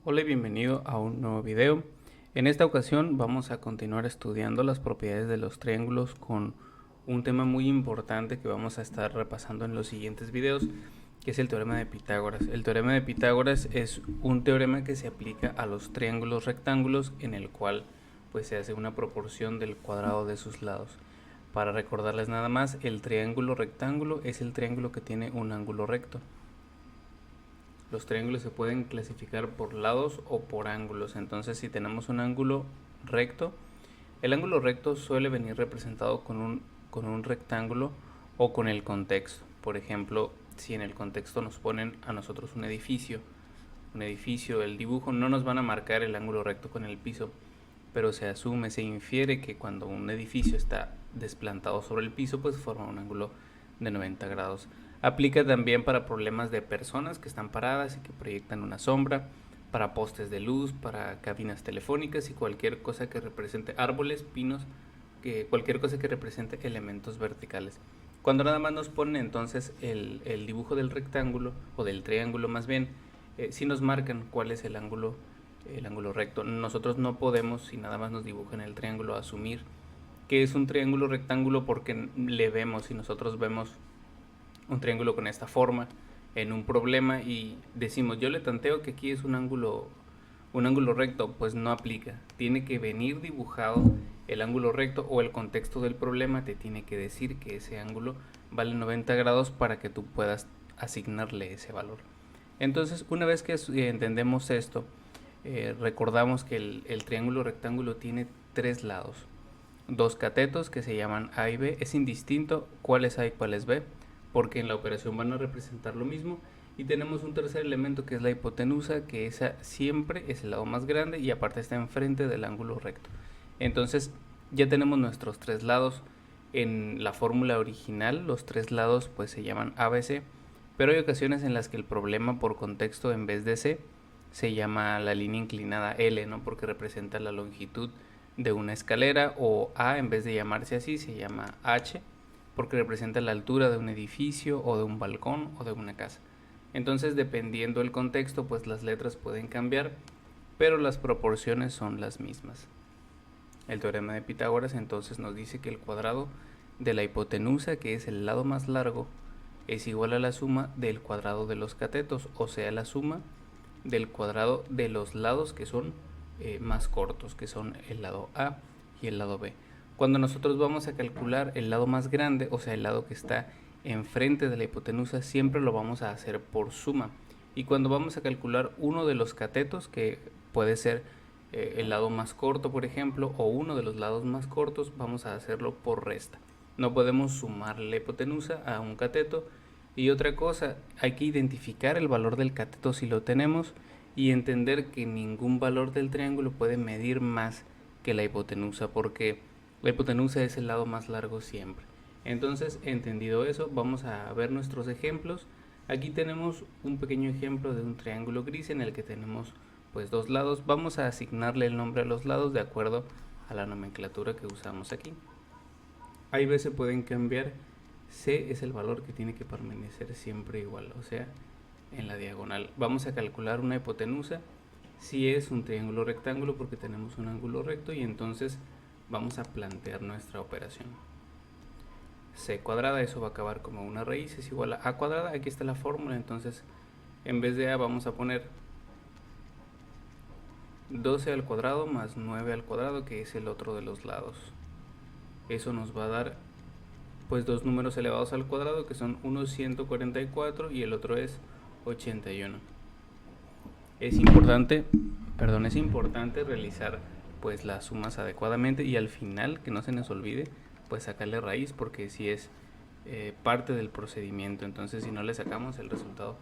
Hola y bienvenido a un nuevo video. En esta ocasión vamos a continuar estudiando las propiedades de los triángulos con un tema muy importante que vamos a estar repasando en los siguientes videos, que es el teorema de Pitágoras. El teorema de Pitágoras es un teorema que se aplica a los triángulos rectángulos en el cual pues se hace una proporción del cuadrado de sus lados. Para recordarles nada más, el triángulo rectángulo es el triángulo que tiene un ángulo recto. Los triángulos se pueden clasificar por lados o por ángulos. Entonces, si tenemos un ángulo recto, el ángulo recto suele venir representado con un rectángulo o con el contexto. Por ejemplo, si en el contexto nos ponen a nosotros un edificio, el dibujo no nos van a marcar el ángulo recto con el piso, pero se asume, se infiere que cuando un edificio está desplantado sobre el piso, pues forma un ángulo de 90 grados. Aplica también para problemas de personas que están paradas y que proyectan una sombra, para postes de luz, para cabinas telefónicas y cualquier cosa que represente árboles, pinos, cualquier cosa que represente elementos verticales. Cuando nada más nos ponen entonces el dibujo del rectángulo o del triángulo más bien, sí nos marcan cuál es el ángulo recto. Nosotros no podemos, si nada más nos dibujan el triángulo, asumir que es un triángulo rectángulo porque le vemos, si nosotros vemos un triángulo con esta forma en un problema y decimos yo le tanteo que aquí es un ángulo recto, pues no aplica. Tiene que venir dibujado el ángulo recto o el contexto del problema te tiene que decir que ese ángulo vale 90 grados para que tú puedas asignarle ese valor. Entonces, una vez que entendemos esto, recordamos que el triángulo rectángulo tiene tres lados, dos catetos que se llaman A y B. Es indistinto cuál es A y cuál es B, porque en la operación van a representar lo mismo. Y tenemos un tercer elemento que es la hipotenusa, que esa siempre es el lado más grande y aparte está enfrente del ángulo recto. Entonces ya tenemos nuestros tres lados. En la fórmula original los tres lados pues se llaman ABC, pero hay ocasiones en las que el problema por contexto en vez de C se llama la línea inclinada L, ¿no? Porque representa la longitud de una escalera, o A en vez de llamarse así se llama H porque representa la altura de un edificio o de un balcón o de una casa. Entonces, dependiendo del contexto, pues las letras pueden cambiar, pero las proporciones son las mismas. El teorema de Pitágoras entonces nos dice que el cuadrado de la hipotenusa, que es el lado más largo, es igual a la suma del cuadrado de los catetos, o sea, la suma del cuadrado de los lados que son más cortos, que son el lado A y el lado B. Cuando nosotros vamos a calcular el lado más grande, o sea, el lado que está enfrente de la hipotenusa, siempre lo vamos a hacer por suma. Y cuando vamos a calcular uno de los catetos, que puede ser el lado más corto, por ejemplo, o uno de los lados más cortos, vamos a hacerlo por resta. No podemos sumar la hipotenusa a un cateto. Y otra cosa, hay que identificar el valor del cateto si lo tenemos y entender que ningún valor del triángulo puede medir más que la hipotenusa, porque la hipotenusa es el lado más largo siempre. Entonces, entendido eso, vamos a ver nuestros ejemplos. Aquí tenemos un pequeño ejemplo de un triángulo gris en el que tenemos pues dos lados. Vamos a asignarle el nombre a los lados de acuerdo a la nomenclatura que usamos aquí. A y B se pueden cambiar. C es el valor que tiene que permanecer siempre igual, o sea, en la diagonal. Vamos a calcular una hipotenusa si es un triángulo rectángulo porque tenemos un ángulo recto, y entonces vamos a plantear nuestra operación. C cuadrada, eso va a acabar como una raíz, es igual a A cuadrada. Aquí está la fórmula, entonces en vez de A vamos a poner 12 al cuadrado más 9 al cuadrado, que es el otro de los lados. Eso nos va a dar pues dos números elevados al cuadrado, que son uno es 144 y el otro es 81. Es importante realizar pues las sumas adecuadamente y al final, que no se nos olvide, pues sacarle raíz, porque si es parte del procedimiento. Entonces, si no le sacamos, el resultado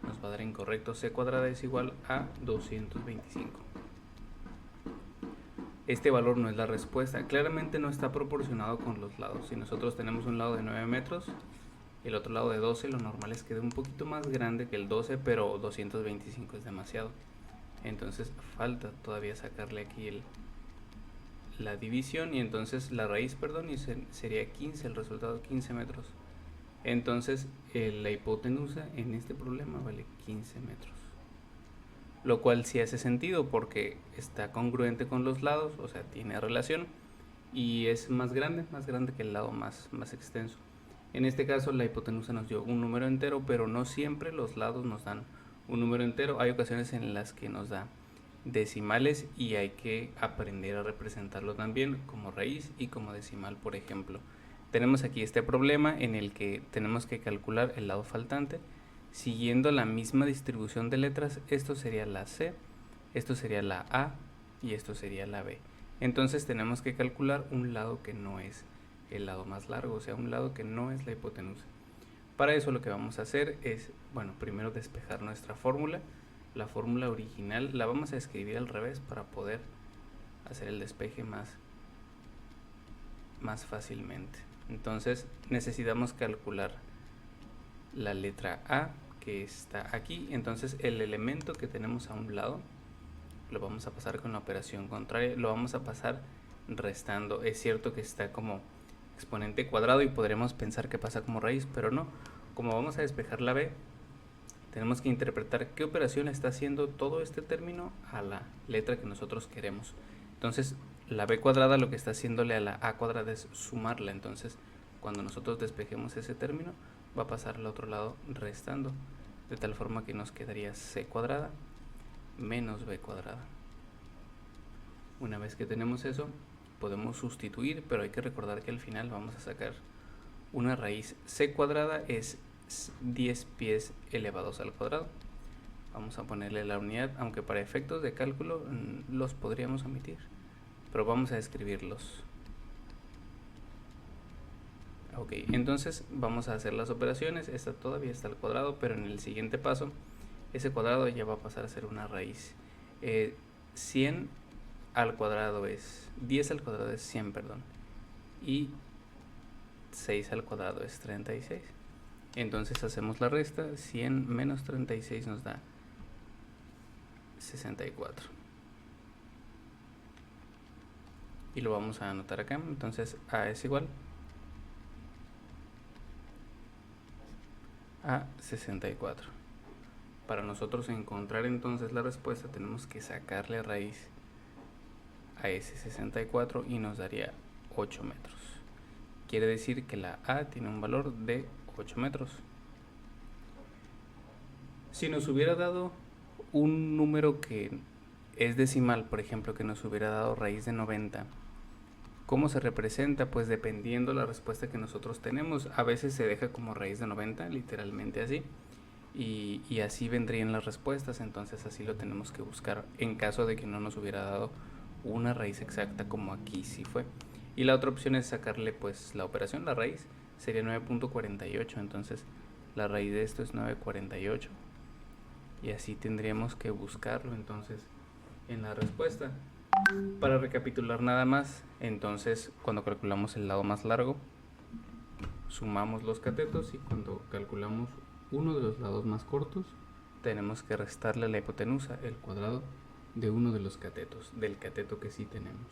nos va a dar incorrecto. C cuadrada es igual a 225. Este valor no es la respuesta, claramente no está proporcionado con los lados. Si nosotros tenemos un lado de 9 metros y el otro lado de 12, lo normal es que quede un poquito más grande que el 12, pero 225 es demasiado. Entonces falta todavía sacarle aquí la división, y entonces la raíz, y sería 15, el resultado 15 metros. Entonces la hipotenusa en este problema vale 15 metros. lo cual sí hace sentido porque está congruente con los lados, o sea, tiene relación y es más grande que el lado más extenso. En este caso la hipotenusa nos dio un número entero, pero no siempre los lados nos dan un número entero. Hay ocasiones en las que nos da decimales y hay que aprender a representarlo también como raíz y como decimal, por ejemplo. Tenemos aquí este problema en el que tenemos que calcular el lado faltante siguiendo la misma distribución de letras. Esto sería la C, esto sería la A y esto sería la B. Entonces tenemos que calcular un lado que no es el lado más largo, o sea, un lado que no es la hipotenusa. Para eso lo que vamos a hacer es, bueno, primero despejar nuestra fórmula. La fórmula original la vamos a escribir al revés para poder hacer el despeje más fácilmente. Entonces necesitamos calcular la letra A que está aquí. Entonces el elemento que tenemos a un lado lo vamos a pasar con la operación contraria, lo vamos a pasar restando. Es cierto que está como exponente cuadrado y podremos pensar que pasa como raíz, pero no. Como vamos a despejar la B, tenemos que interpretar qué operación está haciendo todo este término a la letra que nosotros queremos. Entonces la B cuadrada lo que está haciéndole a la A cuadrada es sumarla. Entonces cuando nosotros despejemos ese término va a pasar al otro lado restando, de tal forma que nos quedaría C cuadrada menos B cuadrada. Una vez que tenemos eso, podemos sustituir, pero hay que recordar que al final vamos a sacar una raíz. C cuadrada es 10 pies elevados al cuadrado. Vamos a ponerle la unidad, aunque para efectos de cálculo los podríamos omitir, pero vamos a escribirlos. Ok, entonces vamos a hacer las operaciones. Esta todavía está al cuadrado, pero en el siguiente paso ese cuadrado ya va a pasar a ser una raíz. 100 al cuadrado es 10 al cuadrado es 100, perdón, y 6 al cuadrado es 36. Entonces hacemos la resta. 100 menos 36 nos da 64 y lo vamos a anotar acá. Entonces A es igual a 64. Para nosotros encontrar entonces la respuesta tenemos que sacarle raíz a ese 64 y nos daría 8 metros. Quiere decir que la A tiene un valor de 8 metros. Si nos hubiera dado un número que es decimal, por ejemplo, que nos hubiera dado raíz de 90, ¿cómo se representa? Pues dependiendo la respuesta que nosotros tenemos. A veces se deja como raíz de 90, literalmente así, y así vendrían las respuestas. Entonces así lo tenemos que buscar en caso de que no nos hubiera dado una raíz exacta como aquí sí fue. Y la otra opción es sacarle pues la operación, la raíz sería 9.48, entonces la raíz de esto es 9.48 y así tendríamos que buscarlo entonces en la respuesta. Para recapitular nada más, entonces cuando calculamos el lado más largo sumamos los catetos, y cuando calculamos uno de los lados más cortos tenemos que restarle a la hipotenusa el cuadrado de uno de los catetos, del cateto que sí tenemos.